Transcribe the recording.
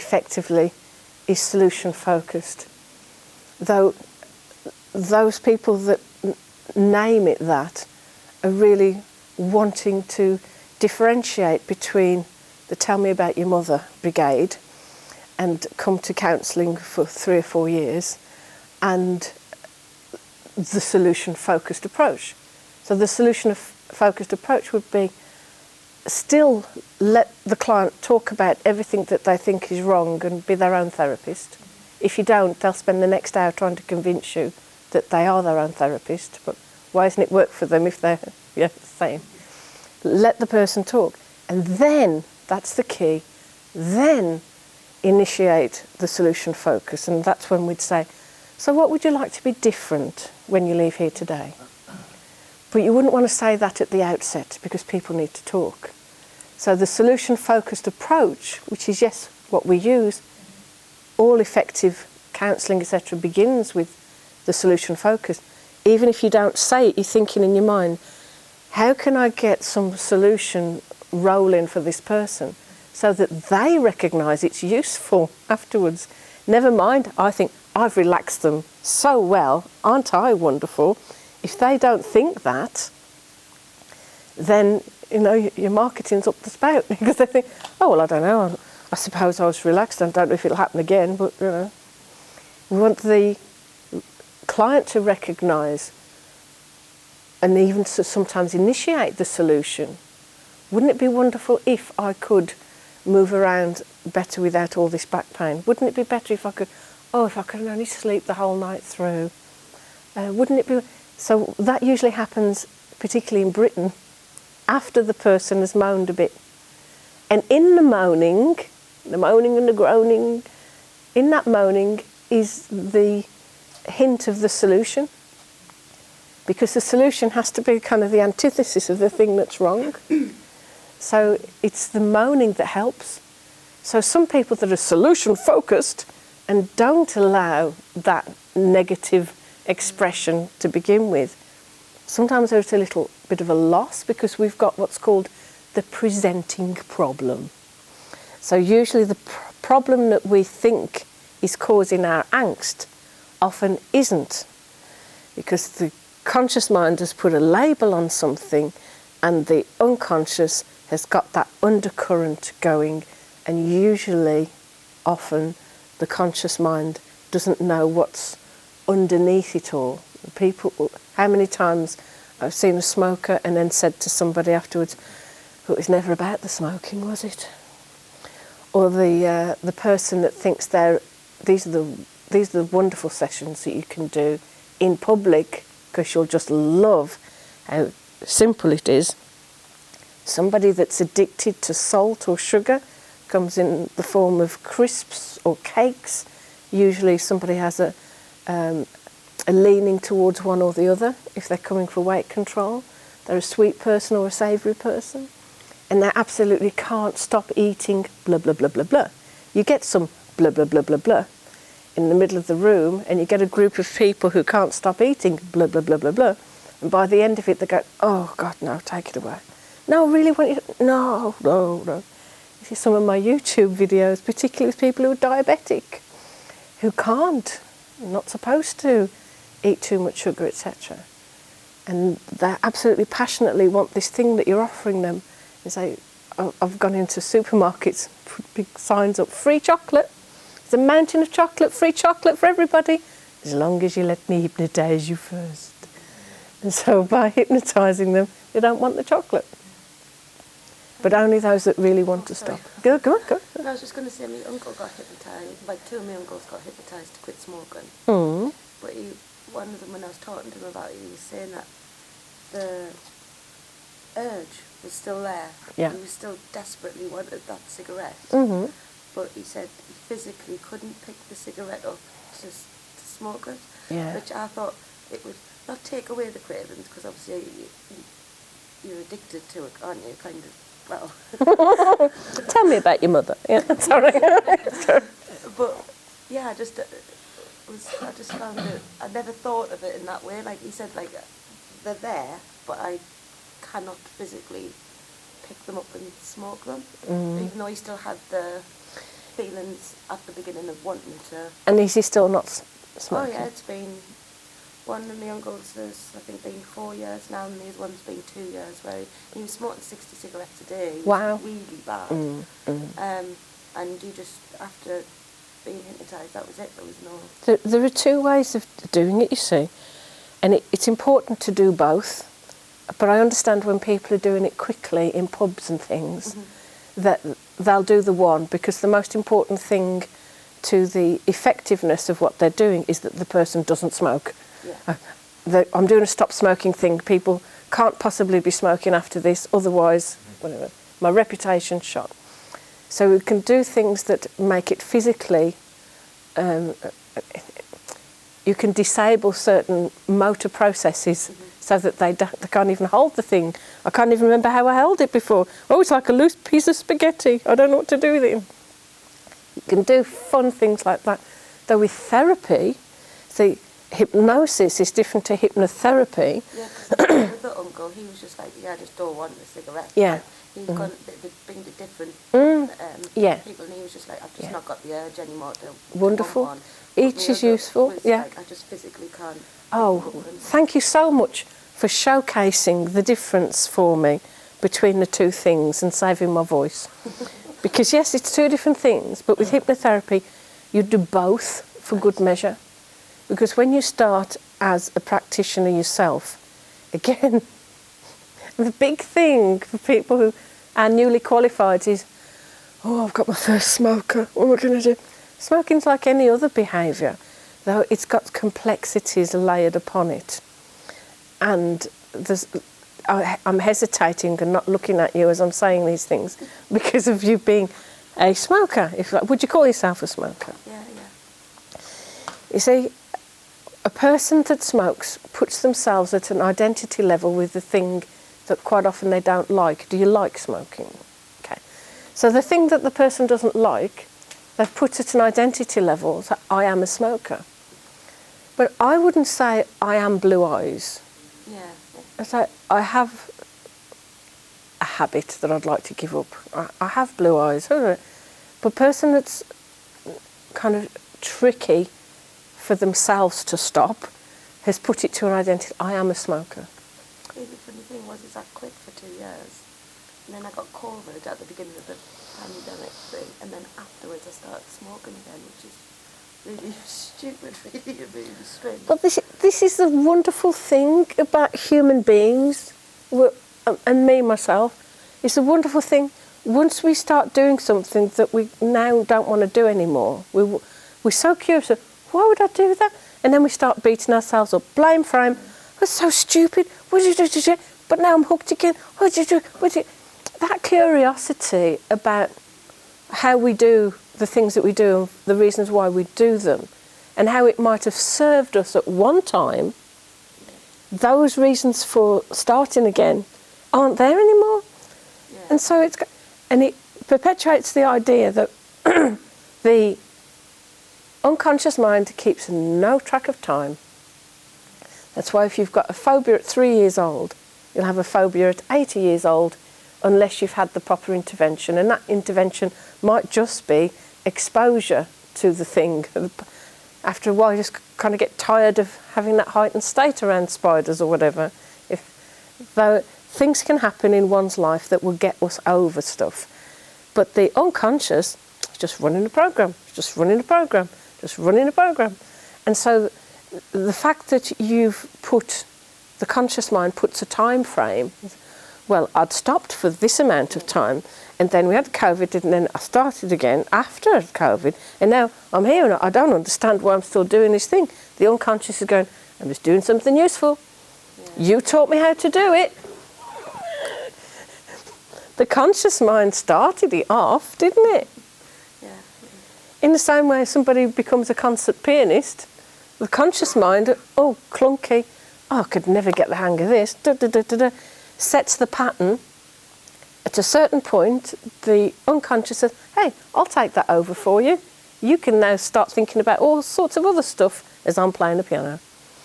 effectively is solution focused. Though those people that name it that are really wanting to differentiate between the Tell Me About Your Mother brigade and come to counselling for 3 or 4 years and the solution focused approach. So the solution focused approach would be still let the client talk about everything that they think is wrong and be their own therapist. If you don't, they'll spend the next hour trying to convince you that they are their own therapist, but why doesn't it work for them if they're the same? Let the person talk, and then, that's the key, then initiate the solution focus, and that's when we'd say, so what would you like to be different when you leave here today? But you wouldn't want to say that at the outset because people need to talk. So the solution-focused approach, which is, yes, what we use, all effective counselling, etc., begins with the solution focus. Even if you don't say it, you're thinking in your mind, how can I get some solution rolling for this person so that they recognise it's useful afterwards? Never mind, I think, I've relaxed them so well, aren't I wonderful? If they don't think that, then, you know, your marketing's up the spout because they think, oh, well, I don't know, I suppose I was relaxed, I don't know if it'll happen again, but, you know. We want the client to recognise and even to sometimes initiate the solution. Wouldn't it be wonderful if I could move around better without all this back pain? Wouldn't it be better if I could, if I could only sleep the whole night through? Wouldn't it be... So that usually happens, particularly in Britain, after the person has moaned a bit. And in the moaning and the groaning, in that moaning is the hint of the solution. Because the solution has to be kind of the antithesis of the thing that's wrong. So it's the moaning that helps. So some people that are solution focused and don't allow that negative expression to begin with, sometimes there's a little bit of a loss because we've got what's called the presenting problem. So usually the problem that we think is causing our angst often isn't, because the conscious mind has put a label on something and the unconscious has got that undercurrent going, and usually, often, the conscious mind doesn't know what's underneath it all. People, how many times I've seen a smoker and then said to somebody afterwards, "But it was never about the smoking, was it?" Or the person that thinks these are the wonderful sessions that you can do in public because you'll just love how simple it is. Somebody that's addicted to salt or sugar comes in the form of crisps or cakes. Usually somebody has a leaning towards one or the other if they're coming for weight control. They're a sweet person or a savoury person, and they absolutely can't stop eating blah, blah, blah, blah, blah. You get some blah, blah, blah, blah, blah in the middle of the room, and you get a group of people who can't stop eating blah, blah, blah, blah, blah. And by the end of it, they go, "Oh, God, no, take it away. No, I really want you to... No, no, no." You see some of my YouTube videos, particularly with people who are diabetic, who can't, not supposed to, eat too much sugar, etc. And they absolutely passionately want this thing that you're offering them. And say, I've gone into supermarkets, put big signs up, free chocolate. There's a mountain of chocolate, free chocolate for everybody, as long as you let me hypnotise you first. And so by hypnotising them, they don't want the chocolate. But only those that really want to stop. Go on. No, I was just going to say, my uncle got hypnotised. Like, 2 of my uncles got hypnotised to quit smoking. Mm. But one of them, when I was talking to him about it, he was saying that the urge was still there. Yeah. He was still desperately wanted that cigarette. Mm-hmm. But he said he physically couldn't pick the cigarette up to smoke it. Yeah. Which I thought it would not take away the cravings, because obviously you're addicted to it, aren't you? Kind of. Well. Tell me about your mother. Yeah, sorry. But yeah, I just found it. I never thought of it in that way. Like he said, like they're there, but I cannot physically pick them up and smoke them, even though he still had the feelings at the beginning of wanting to. And is he still not Oh smoking? yeah, it's been, one of my uncles has, I think, been 4 years now, and the other one's been 2 years, where he was smoking 60 cigarettes a day. It was Wow. really bad. And you just, after being hypnotised, that was it, there was no... There are two ways of doing it, you see, and it's important to do both, but I understand when people are doing it quickly in pubs and things, that they'll do the one, because the most important thing to the effectiveness of what they're doing is that the person doesn't smoke. Yeah. I'm doing a stop smoking thing. People can't possibly be smoking after this, otherwise, whatever, my reputation's shot. So we can do things that make it physically, you can disable certain motor processes so that they can't even hold the thing. I can't even remember how I held it before. Oh, it's like a loose piece of spaghetti. I don't know what to do with it. You can do fun things like that. Though with therapy, see, hypnosis is different to hypnotherapy. Yeah, because with the uncle, he was just like, yeah, I just don't want a cigarette. Yeah. Like, he's gone, they've been to different Yeah. people, and he was just like, I've just not got the urge anymore to Wonderful. want one. Each is useful. Was Yeah. like, I just physically can't. Oh, thank you so much for showcasing the difference for me between the two things and saving my voice. Because yes, it's two different things, but with hypnotherapy, you do both for good measure. Because when you start as a practitioner yourself, again, the big thing for people who are newly qualified is, oh, I've got my first smoker, what am I going to do? Smoking's like any other behaviour, though it's got complexities layered upon it. And I'm hesitating and not looking at you as I'm saying these things because of you being a smoker. Would you call yourself a smoker? Yeah, yeah. You see, a person that smokes puts themselves at an identity level with the thing that quite often they don't like. Do you like smoking? Okay. So the thing that the person doesn't like, they've put at an identity level, so I am a smoker. But I wouldn't say I am blue eyes. Yeah. It's like I have a habit that I'd like to give up. I have blue eyes. But a person that's kind of tricky for themselves to stop has put it to an identity. I am a smoker. The funny thing was, I quit for 2 years, and then I got COVID at the beginning of the pandemic thing, and then afterwards I started smoking again, which is really stupid, really strange. But this is the wonderful thing about human beings, and me, myself. It's a wonderful thing. Once we start doing something that we now don't want to do anymore, we're so curious, why would I do that? And then we start beating ourselves up. Blame frame. That's so stupid. What did you do? But now I'm hooked again. What did you do? That curiosity about how we do the things that we do, the reasons why we do them, and how it might have served us at one time, those reasons for starting again aren't there anymore. Yeah. And so it perpetuates the idea that the unconscious mind keeps no track of time. That's why if you've got a phobia at 3 years old, you'll have a phobia at 80 years old unless you've had the proper intervention. And that intervention might just be exposure to the thing. After a while, you just kind of get tired of having that heightened state around spiders or whatever. Though things can happen in one's life that will get us over stuff. But the unconscious is just running a program, just running a program, just running a program. And so the fact that you've put, the conscious mind puts a time frame, well, I'd stopped for this amount of time, and then we had COVID, and then I started again after COVID, and now I'm here and I don't understand why I'm still doing this thing. The unconscious is going, I'm just doing something useful. Yeah. You taught me how to do it. The conscious mind started it off, didn't it? Yeah. In the same way somebody becomes a concert pianist, the conscious mind, oh, clunky, oh, I could never get the hang of this, sets the pattern. At a certain point, the unconscious says, hey, I'll take that over for you. You can now start thinking about all sorts of other stuff as I'm playing the piano.